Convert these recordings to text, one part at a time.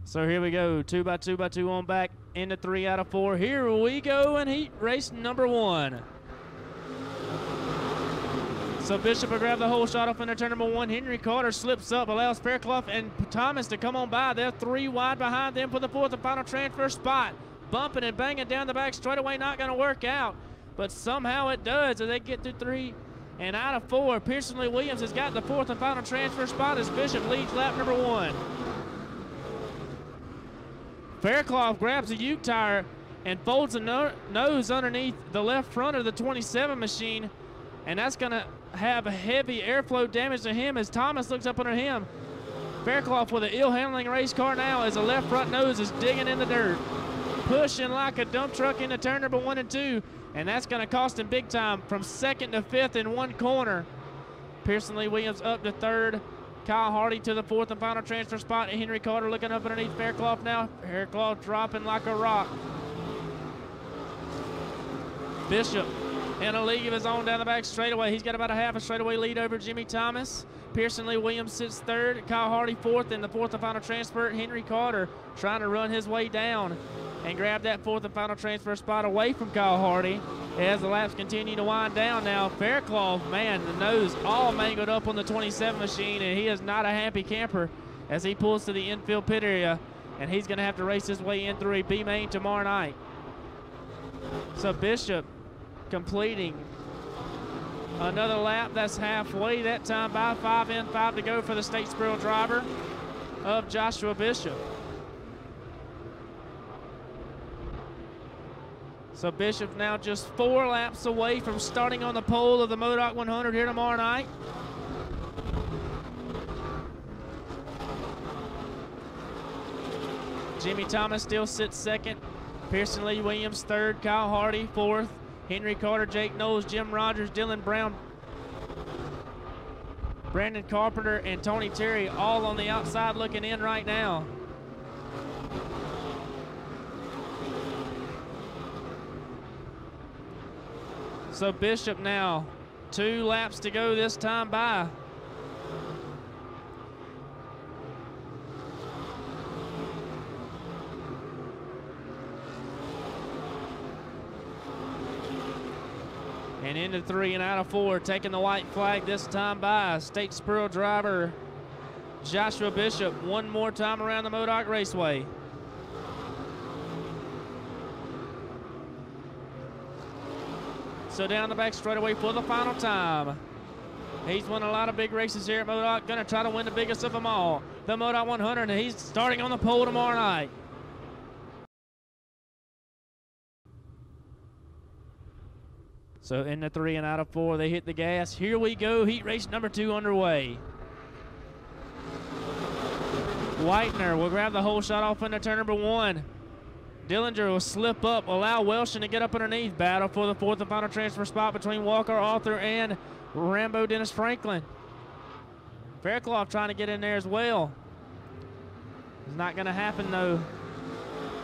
So here we go, 2x2x2 on back into 3 out of 4. Here we go in heat race number 1. So Bishop will grab the whole shot off into turn number 1. Henry Carter slips up, allows Fairclough and Thomas to come on by. They're 3 wide behind them for the 4th and final transfer spot. Bumping and banging down the back straightaway, not going to work out. But somehow it does as they get through 3 and out of 4. Pearson Lee Williams has got the 4th and final transfer spot as Bishop leads lap number 1. Fairclough grabs a Uke tire and folds the nose underneath the left front of the 27 machine, and that's going to have a heavy airflow damage to him as Thomas looks up under him. Fairclough with an ill-handling race car now as the left front nose is digging in the dirt, pushing like a dump truck into turn number 1 and 2, and that's going to cost him big time from 2nd to 5th in one corner. Pearson Lee Williams up to 3rd. Kyle Hardy to the 4th and final transfer spot. And Henry Carter looking up underneath Fairclough now. Fairclough dropping like a rock. Bishop in a league of his own down the back straightaway. He's got about a half a straightaway lead over Jimmy Thomas. Pearson Lee Williams sits 3rd. Kyle Hardy 4th in the 4th and final transfer. Henry Carter trying to run his way down and grab that 4th and final transfer spot away from Kyle Hardy as the laps continue to wind down now. Fairclough, man, the nose all mangled up on the 27 machine, and he is not a happy camper as he pulls to the infield pit area, and he's going to have to race his way in through a B main tomorrow night. So Bishop completing another lap. That's halfway that time by 5 in, 5 to go for the Statesboro driver of Joshua Bishop. So Bishop now just 4 laps away from starting on the pole of the Modoc 100 here tomorrow night. Jimmy Thomas still sits 2nd. Pearson Lee Williams 3rd. Kyle Hardy 4th. Henry Carter, Jake Knowles, Jim Rogers, Dylan Brown, Brandon Carpenter, and Tony Terry all on the outside looking in right now. So Bishop now 2 laps to go this time by. And into 3 and out of 4, taking the white flag this time by Statesboro driver Joshua Bishop one more time around the Modoc Raceway. So down the back straightaway for the final time. He's won a lot of big races here at Modoc. Going to try to win the biggest of them all, the Modoc 100, and he's starting on the pole tomorrow night. So in the 3 and out of 4, they hit the gas. Here we go, heat race number 2 underway. Whitener will grab the whole shot off into turn number 1. Dillinger will slip up, allow Welshin to get up underneath. Battle for the 4th and final transfer spot between Walker Arthur and Rambo Dennis Franklin. Fairclough trying to get in there as well. It's not going to happen though.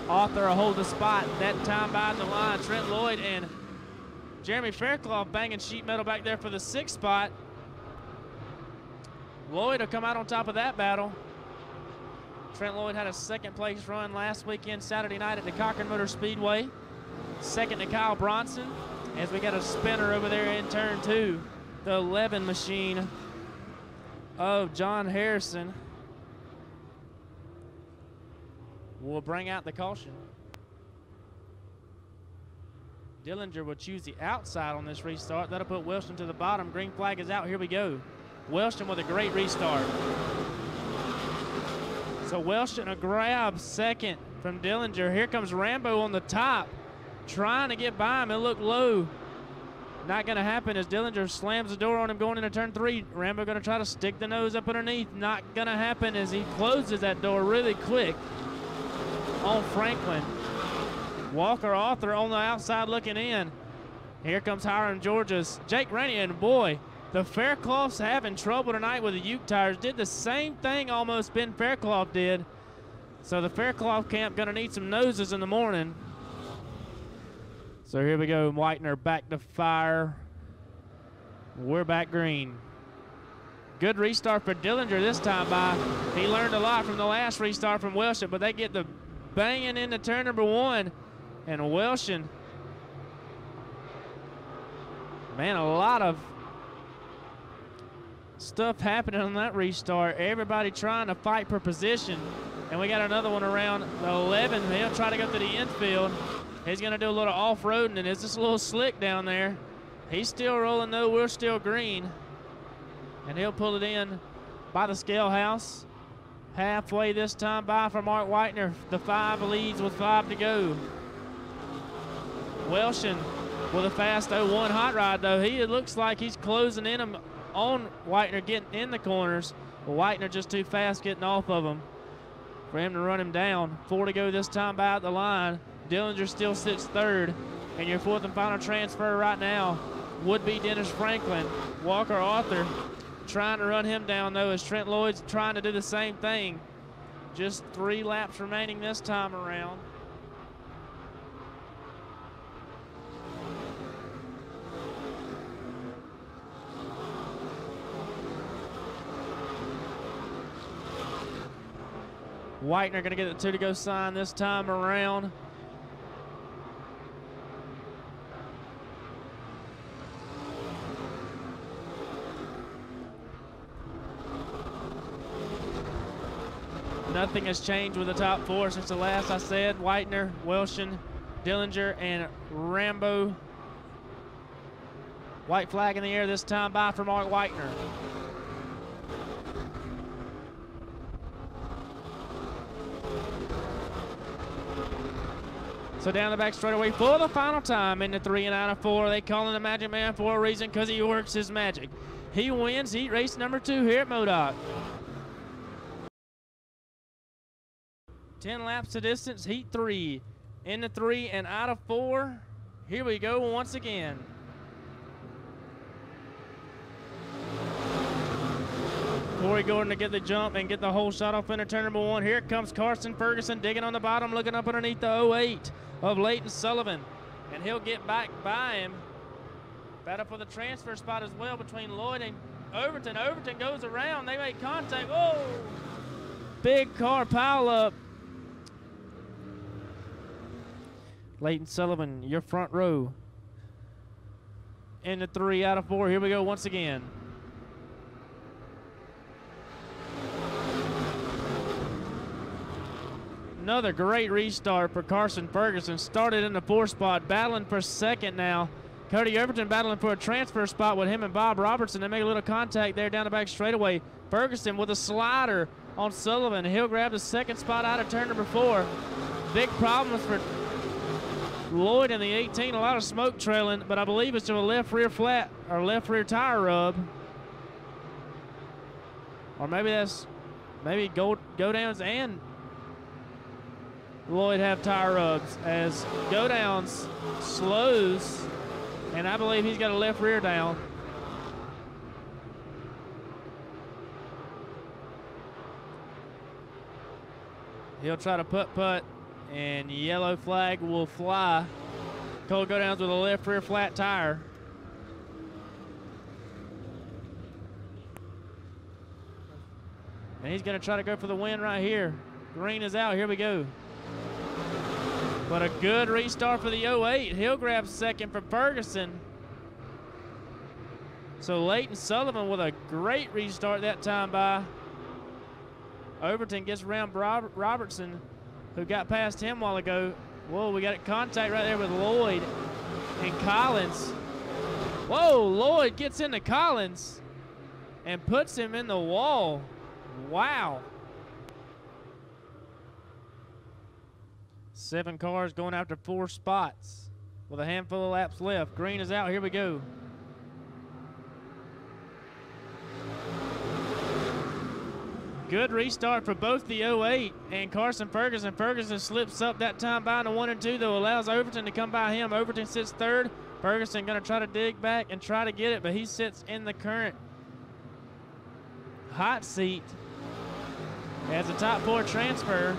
Arthur will hold the spot. That time by the line. Trent Lloyd and Jeremy Fairclough banging sheet metal back there for the 6th spot. Lloyd will come out on top of that battle. Trent Lloyd had a 2nd place run last weekend, Saturday night at the Cochran Motor Speedway. 2nd to Kyle Bronson, as we got a spinner over there in turn 2. The 11 machine of John Harrison will bring out the caution. Dillinger will choose the outside on this restart. That'll put Welston to the bottom. Green flag is out. Here we go. Welston with a great restart. So Welston a grab 2nd from Dillinger. Here comes Rambo on the top, trying to get by him. It looked low. Not going to happen as Dillinger slams the door on him going into turn 3. Rambo going to try to stick the nose up underneath. Not going to happen as he closes that door really quick on Franklin. Walker Arthur on the outside looking in. Here comes Hiram Georges. Jake Rennie, and boy, the Faircloughs having trouble tonight with the Uke tires. Did the same thing almost Ben Fairclough did. So the Fairclough camp gonna need some noses in the morning. So here we go, Whitener back to fire. We're back green. Good restart for Dillinger this time by. He learned a lot from the last restart from Welshon, but they get the banging into turn number 1. And Welshon, man, a lot of stuff happening on that restart. Everybody trying to fight for position. And we got another one around the 11. He'll try to go to the infield. He's going to do a little off-roading, and it's just a little slick down there. He's still rolling, though. We're still green. And he'll pull it in by the scale house. Halfway this time by for Mark Whitener. The 5 leads with 5 to go. Welshon with a fast 0-1 hot rod, though. It looks like he's closing in him on Whitener, getting in the corners. But Whitener just too fast getting off of him for him to run him down. 4 to go this time by at the line. Dillinger still sits 3rd. And your 4th and final transfer right now would be Dennis Franklin. Walker Arthur trying to run him down, though, as Trent Lloyd's trying to do the same thing. Just 3 laps remaining this time around. Whitener going to get the 2 to go sign this time around. Nothing has changed with the top 4 since the last I said. Whitener, Welshon, Dillinger, and Rambo. White flag in the air this time by for Mark Whitener. So down the back straightaway for the final time in the 3 and out of 4. They call him the Magic Man for a reason, because he works his magic. He wins heat race number 2 here at Modoc. 10 laps to distance, heat 3. In the 3 and out of 4. Here we go once again. Corey Gordon to get the jump and get the whole shot off into turn number 1. Here comes Carson Ferguson digging on the bottom, looking up underneath the 08 of Leighton Sullivan. And he'll get back by him. Battle for the transfer spot as well between Lloyd and Overton. Overton goes around. They make contact. Oh! Big car pile up. Leighton Sullivan, your front row. In the 3 out of 4. Here we go once again. Another great restart for Carson Ferguson. Started in the 4 spot, battling for 2nd now. Cody Overton battling for a transfer spot with him and Bob Robertson. They make a little contact there down the back straightaway. Ferguson with a slider on Sullivan. He'll grab the 2nd spot out of turn number 4. Big problems for Lloyd in the 18. A lot of smoke trailing, but I believe it's to a left rear flat or left rear tire rub. Or maybe that's go downs and Lloyd have tire rubs as go downs slows, and I believe he's got a left rear down. He'll try to putt, and yellow flag will fly. Cole go downs with a left rear flat tire. And he's going to try to go for the win right here. Green is out. Here we go. But a good restart for the 08. He'll grab 2nd for Ferguson. So Leighton Sullivan with a great restart that time by. Overton gets around Robertson, who got past him a while ago. Whoa, we got contact right there with Lloyd and Collins. Whoa, Lloyd gets into Collins and puts him in the wall. Wow. 7 cars going after 4 spots with a handful of laps left. Green is out. Here we go. Good restart for both the 08 and Carson Ferguson. Ferguson slips up that time by in the 1 and 2, though, allows Overton to come by him. Overton sits 3rd. Ferguson going to try to dig back and try to get it, but he sits in the current hot seat as a top 4 transfer.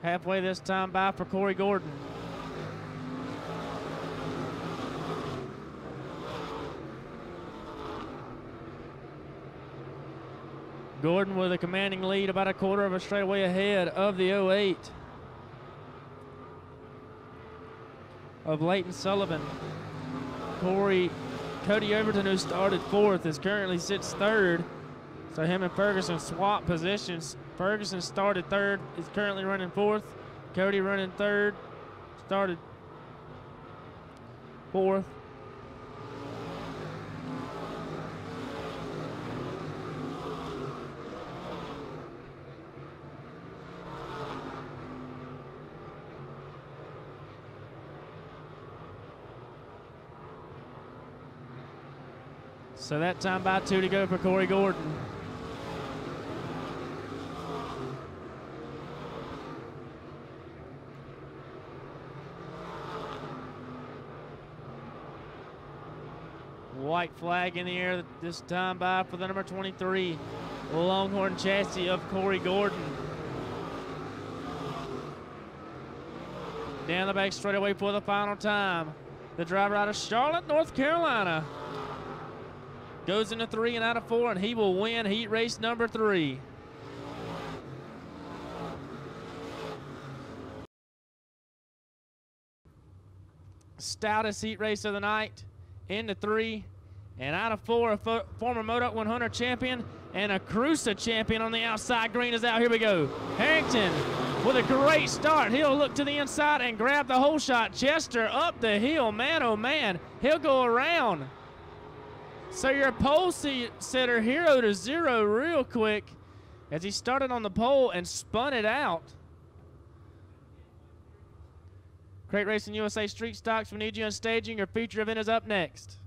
Halfway this time by for Corey Gordon. Gordon with a commanding lead, about a quarter of a straightaway ahead of the 08 of Leighton Sullivan. Cody Overton, who started fourth, is currently sits third. So him and Ferguson swap positions. Ferguson started third, is currently running fourth. Cody running third, started fourth. So that time by 2 to go for Corey Gordon. White flag in the air this time by for the number 23 Longhorn chassis of Corey Gordon. Down the back straightaway for the final time. The driver out of Charlotte, North Carolina, goes into 3 and out of 4, and he will win heat race number 3. Stoutest heat race of the night. Into 3 and out of 4, a former Modoc 100 champion and a Cruza champion on the outside. Green is out. Here we go. Harrington with a great start. He'll look to the inside and grab the whole shot. Chester up the hill. Man, oh man, he'll go around. So your pole setter hero to 0 real quick as he started on the pole and spun it out. Crate Racing USA Street Stocks, we need you on staging. Your feature event is up next.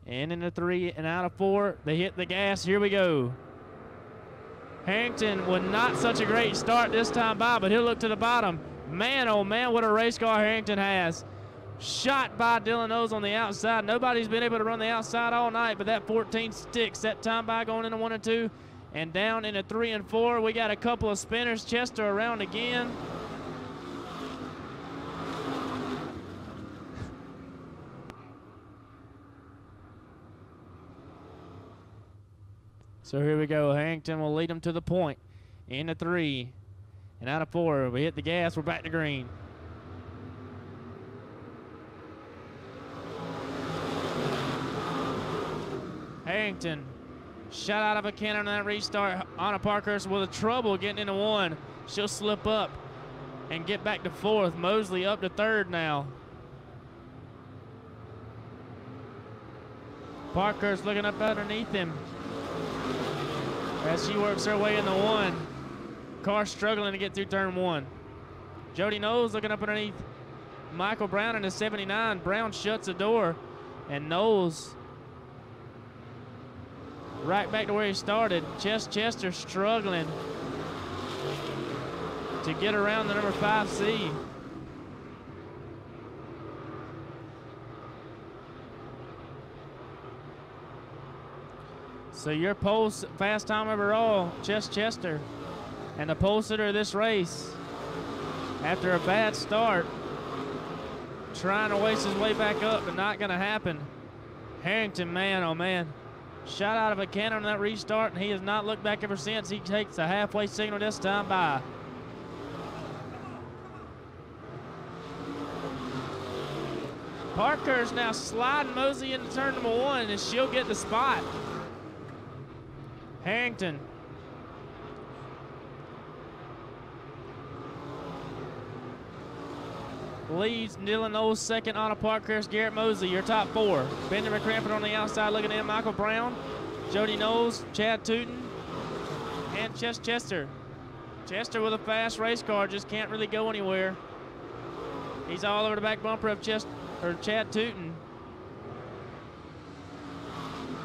And into 3 and out of 4, they hit the gas. Here we go. Harrington with not such a great start this time by, but he'll look to the bottom. Man, oh man, what a race car Harrington has. Shot by Dylan Owes on the outside. Nobody's been able to run the outside all night, but that 14 sticks. That time by going into 1 and 2 and down into 3 and 4. We got a couple of spinners. Chester around again. So here we go. Harrington will lead them to the point. Into 3 and out of 4. We hit the gas. We're back to green. Harrington shot out of a cannon on that restart. Anna Parkhurst with a trouble getting into 1. She'll slip up and get back to 4th. Mosley up to 3rd now. Parkhurst looking up underneath him as she works her way into 1. Car struggling to get through turn 1. Jody Knowles looking up underneath Michael Brown in the 79. Brown shuts the door, and Knowles right back to where he started. Chester struggling to get around the number 5C. So your pole fast time overall, Chester, and the pole sitter of this race, after a bad start, trying to waste his way back up, but not going to happen. Harrington, man, oh man, shot out of a cannon on that restart, and he has not looked back ever since. He takes a halfway signal this time by. Parker's now sliding Mosey into turn number 1, and she'll get the spot. Harrington leads. Dylan Knowles second. Anna Parkhurst, Garrett Mosley, your top 4. Benjamin McCrampton on the outside looking in. Michael Brown, Jody Knowles, Chad Tootin, and Chester. Chester with a fast race car, just can't really go anywhere. He's all over the back bumper of Chad Tootin.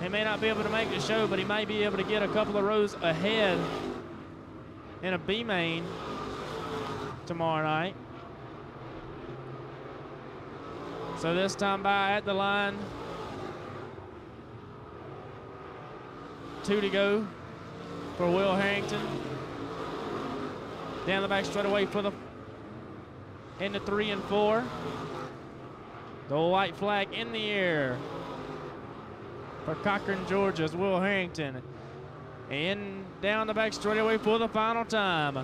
He may not be able to make the show, but he might be able to get a couple of rows ahead in a B main tomorrow night. So this time by at the line. 2 to go for Will Harrington. Down the back straightaway for the into 3 and 4. The white flag in the air for Cochran, Georgia's Will Harrington. And down the back straightaway for the final time.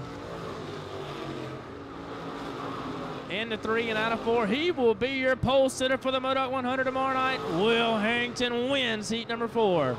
Into 3 and out of 4. He will be your pole sitter for the Modoc 100 tomorrow night. Will Harrington wins heat number 4.